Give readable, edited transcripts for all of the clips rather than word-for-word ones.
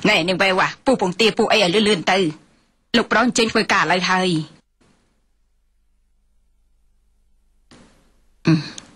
này nhưng về à pu bồng tia pu ấy ở lươn từ lục đó trên phơi cả lại thầy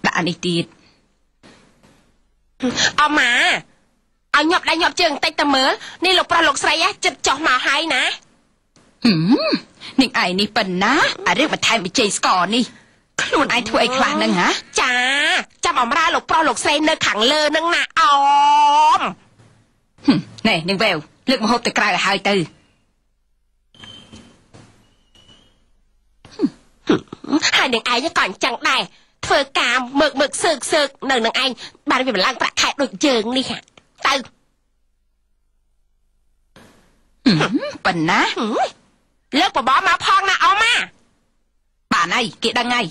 đã đi tiệt ông mà ông nhọc đây nhọc trường tay tầm mớ nên lục ra lục say á chật chọc màu hay nè nhưng ai ni bẩn ná àเรื่องมาไทยไปเจสก่อนนี่ខ្លួនឯងធ្វើអីខ្លះហ្នឹងហ៎ចាចាំអំរាលោកប្រុសលោកស្រីនៅខាងលើហ្នឹងណាអមណែនាងវែវលើកមកហូបទៅក្រៅឲ្យហើយទៅហើយនាងឯងក៏អញ្ចឹងដែរធ្វើការមើកសើកនៅនឹងឯងបានវាម្លងប្រាក់ខែដូចយើងនេះទៅបិណ្ណាលើកបបមកផងណាអមម៉ាបានហើយគេដឹងហើយ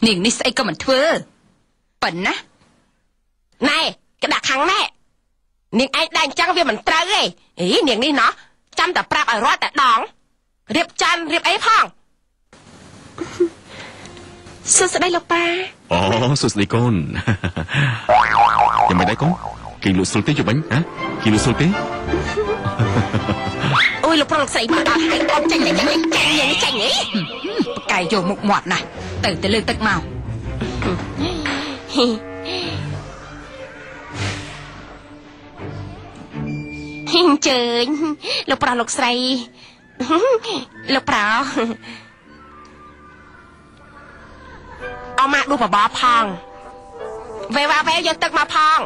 នាងនេះស្អីក៏មិនធ្វើបិណ្ណាណែក្តាក់ខាងណែនាងឯងដែរអញ្ចឹងវាមិនត្រូវទេអីនាងនេះណោះចាំតែប្រាប់ឲ្យរត់តែដងរៀបចាន់រៀបអីផងសួស្ដីលោកប៉ាអូសួស្ដីកូនយ៉ាងម៉េចដែរកូនគេលក់ស្រួលទេយប់វិញហ៎គេលក់ស្រួលទេអូយលោកប្រុសលោកស្រីមកដល់ហើយកុំចាញ់យ៉ាងនេះបកែយកមុខមាត់ណាទៅលើទឹកមកអញ្ជើញលោកប្រុសលោកស្រីលោកប្រុសអមម៉ាដួសបបរផងវ៉ែយកទឹកមកផង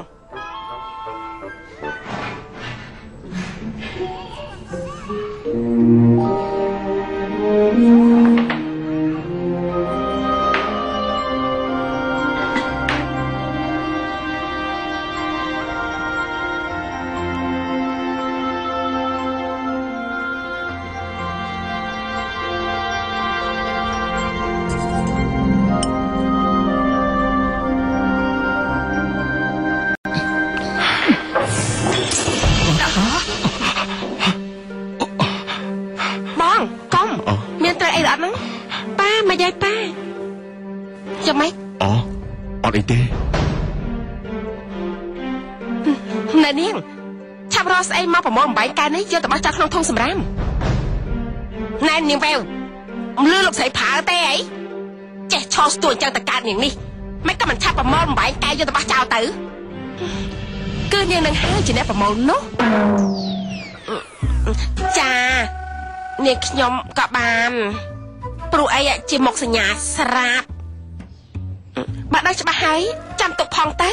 ស្អីមកប្រមូលបំបែកកែនេះយកទៅបោះចោលក្នុងធុងសម្រាមណែនាងវែវលឺលោកស្រីផើទេអីចេះឈរស្ទួយចឹងតកើតនាងនេះមិនក៏មិនឆាប់ប្រមូលបំបែកកែយកទៅបោះចោលទៅគឺនាងនឹងហើយជាអ្នកប្រមូលនោះចានាងខ្ញុំក៏បានព្រោះអីជាមុខសញ្ញាស្រាប់បើដឹងច្បាស់ហើយចាំទុកផងទៅ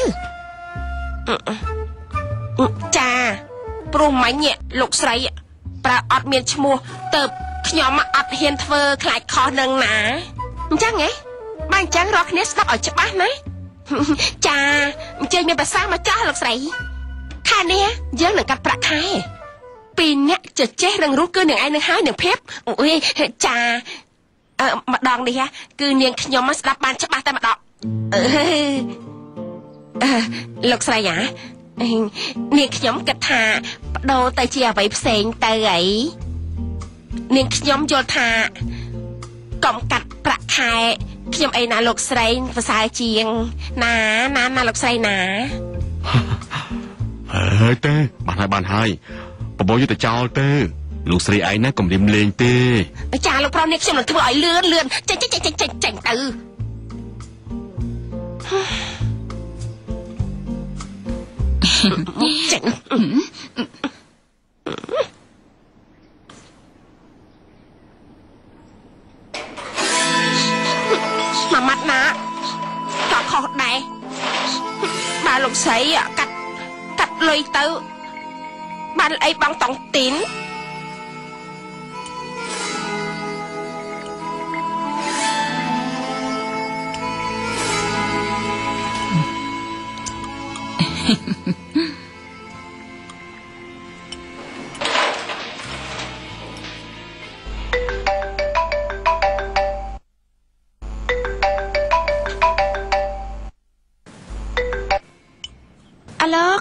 ចាព្រោះមិញលោកស្រីប្រើអត់មានឈ្មោះទៅខ្ញុំអត់ហ៊ានធ្វើខ្លាចខុសនឹងណាអញ្ចឹងហ៎បើអញ្ចឹងរកគ្នាស្ដាប់ឲ្យច្បាស់ណាចាអញ្ចឹងមានប្រសាសន៍មកចាស់លោកស្រីខែនេះយើងនឹងកាត់ប្រាក់ខែ2នាក់ចេះរឹងរូសគឺនឹងឯងនឹងហើយនឹងភាពអូយចាម្ដងនេះគឺនាងខ្ញុំស្ដាប់បានច្បាស់តែម្ដងលោកស្រីនាងខ្ញុំគិតថាបដូរទៅជាអ្វីផ្សេងទៅអីនាងខ្ញុំយល់ថាកុំកាត់ប្រាក់ខែខ្ញុំអីណាលោកស្រីប្រសើរជាងណាលោកស្រីណាហើយទេបានហើយបបោយកទៅចោលទៅលោកស្រីឯងណាកុំរៀមលេងទេចាលោកប្រុសនេះខ្ញុំនឹងធ្វើឲ្យលឿនចេញទៅចេញមកម៉ាត់ណាក៏ខុសដែរបើលោកស្រីកាត់លុយទៅបានអីបងតង់ទីន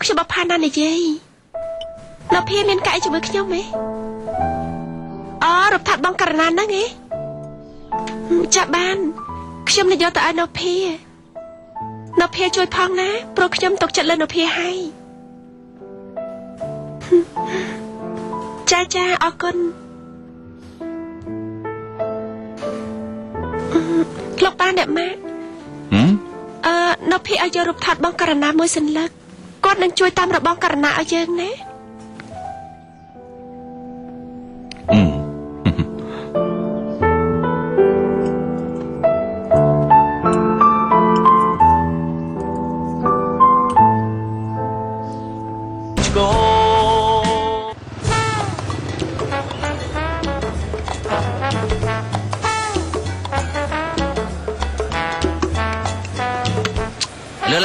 ខ្ញុំបផានណានិយាយលោកភីមានកែជាមួយខ្ញុំហ៎អូរដ្ឋាភិបាលបងករណាហ្នឹងហ៎ចាបានខ្ញុំនឹងយកទៅឲ្យលោកភីជួយផងណាព្រោះខ្ញុំទុកចិត្តលើលោកភីហើយ ចាអរគុណលោកតាអ្នកម៉ាក់នៅភីឲ្យយករូបថតបងករណាមួយសន្លឹកគាត់នឹងជួយតាមរបងករណាឲ្យយើងណា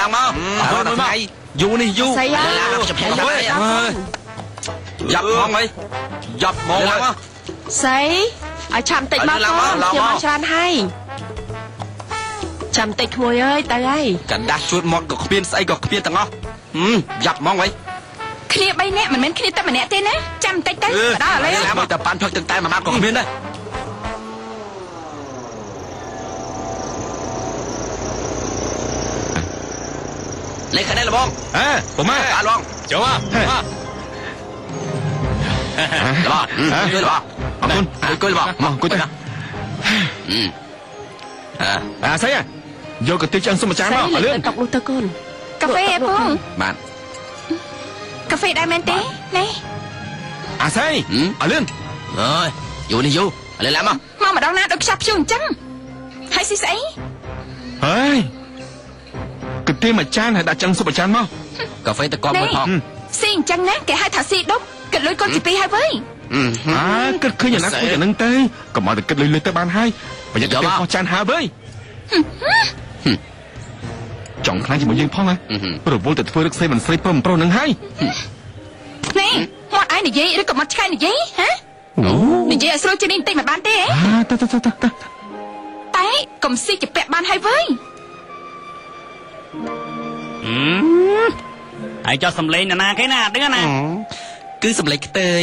ឡើងមកយូរនេះយូរឡើងមកចាប់ហើយយ៉ាប់ហ្មងហីយ៉ាប់ហ្មងឡើងមកស្អីឲ្យឆាំតិចមកខ្ញុំមកច្រើនហើយចាំតិចក្មួយអើយទៅហើយកណ្ដាស់ជួតមកក៏គ្មានស្អីក៏គ្មានទាំងអស់យ៉ាប់ហ្មងហីគ្នា3នាក់មិនមែនគ្នាតែម្នាក់ទេណាចាំតិចទៅបដាឥឡូវឡើងមកតែប៉ាន់ផឹកទាំងតែមួយម៉ាត់ក៏គ្មានដែរលេខនេះលបងผมมาลองเจ้ามาลองคุยลองขอบคุณคุยลองมาคุยนะស្អីយកកន្ទិះឆ្អឹងសុំមួយចានមកលឿនតុកនោះទៅកូនកាហ្វេអីពងបាទកាហ្វេដែរមែនទេនេះស្អីលឿនអើយយូរនេះយូរឥឡូវឡើងមកម្ដងណាដូចខ្ចប់ជូរអញ្ចឹងហើយស៊ីស្អីហើយកន្ទិះមួយចានហើយដាក់ឆ្អឹងសុំមួយចានមកកាហ្វេតកប់មួយផងស៊ីអញ្ចឹងណាគេហៅថាស៊ីដុំគិតលុយកូនទី2ហើយវើយគិតឃើញអាណាគួរយ៉ាងហ្នឹងទៅកុំឲ្យតែគិតលុយទៅបានហើយប្រយ័ត្នតែខុសចានហើយវើយចង់ខ្លាំងជាមួយយើងផងណារវល់តែធ្វើរឹកសេមិនស្រីព្រមប្រុសនឹងហើយនេះមាត់ឯងនិយាយឬក៏មាត់ឆ្កែនិយាយហ៎និយាយឲ្យស្រួលជាងនេះបន្តិចមិនបានទេតែកុំស៊ីជាពាក់បានហើយវើយហើយចោះសំឡេងណាគេណាដឹងណាគឺសំឡេងខ្ទើយ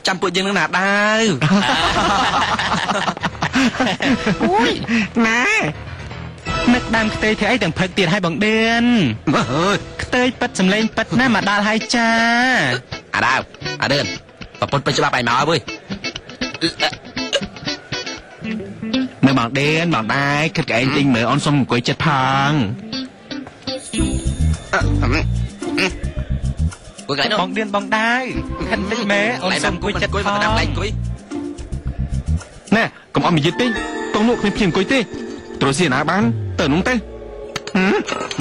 ចាំពួកយើងនឹងណាដាវអូយណានឹកដើមខ្ទើយធ្វើអីទាំងផឹកទៀតឲ្យបងដឿនខ្ទើយប៉ិតសំឡេងប៉ិតណាមកដល់ហើយចាអាដាវអាដឿនប្រពន្ធពេញច្បាប់ឯងមកអើយនៅបងដឿនបងដែរគិតកែងទិញមើលអូនសុំអង្គុយចិត្តផងបងដឿនបងដែរខិនតិចមែអូនសុំអង្គុយចិត្តផងណែកុំអត់និយាយទេតោះនោះគ្មានភ្លាមអង្គុយទេត្រូវស៊ីណាបានទៅនោះទៅ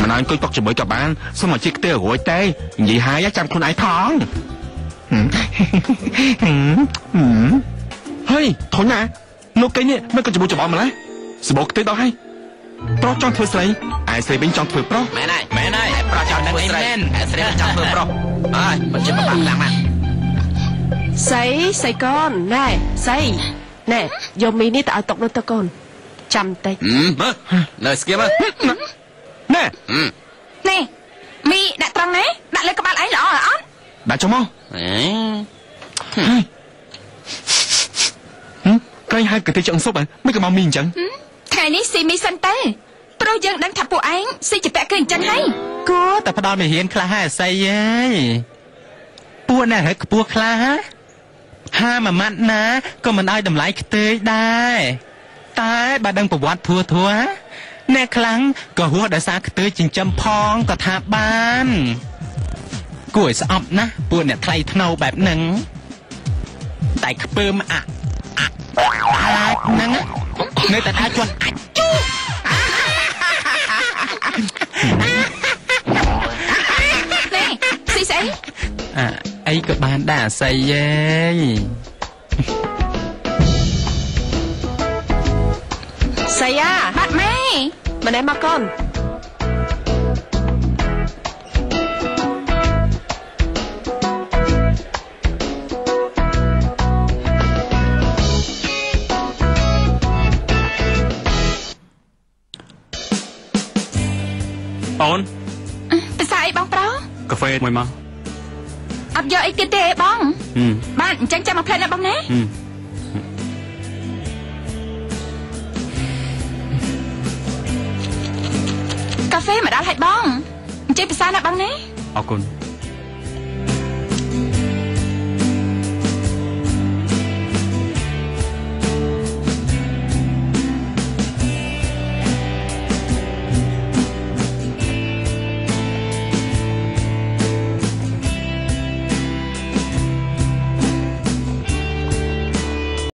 មិនឲ្យអង្គុយតុកជាមួយក៏បានសុំឲ្យជិះខ្ទើរួចទេនិយាយហើយចាំខ្លួនឯងផងហើយធន់ណាលោកកេងនេះមិនក៏ច្បូច្បល់ម្ល៉េះសបោខ្ទើដល់ហើយប្រុសចង់ធ្វើស្រីឯស្រីវិញចង់ធ្វើប្រុសមែនហើយប្រុសចង់ធ្វើស្រីឯស្រីចង់ធ្វើប្រុសហើយមិនជិះបាក់ឡើងណាស្អីកូនណែស្អីណែយកមីនេះទៅឲ្យតុកនោះទៅកូនចាំតិចនៅស្គៀមណែមីដាក់ត្រង់ណាដាក់លើក្បាលឯងល្អអត់ដាក់ចុះមកក្រែងហើយកន្ទិះឆ្អឹងសុបមិនក៏មកមីអញ្ចឹងថ្ងៃនេះស៊ីមីសិនទៅព្រោះយើងដឹងថាពួកឯងស៊ីជាពាក់គឺអញ្ចឹងហើយគួរតែផ្ដល់មេរៀនខ្លះហើយស្អីហើយពួកណែរឹកខ្ពស់ខ្លះហាមួយម៉ាត់ណាក៏មិនឲ្យតម្លៃខ្ទើយដែរតែបើដឹងប្រវត្តិធัวអ្នកខ្លាំងក៏ហួសដោយសារខ្ទើយចិញ្ចឹមផងក៏ថាបានគួរឲ្យស្អប់ណាស់ពួកអ្នកថ្លៃថ្នូរបែបហ្នឹងតែខ្ពើមអាចហ្នឹងនៅតែអាចជន់អាចជូនេះស៊ីស្អីអីក៏បានដែរអាស័យយេស្អីបាត់ម៉ែម្នាក់មកកូនអូនភាសាអីបងប្រុសកាហ្វេមួយមកអត់យកអីទៀតទេបងបាទអញ្ចឹងចាំមកផ្លែណាបងណាកាហ្វេមកដល់ហើយបងអញ្ចឹងភាសាណាបងណាអរគុណ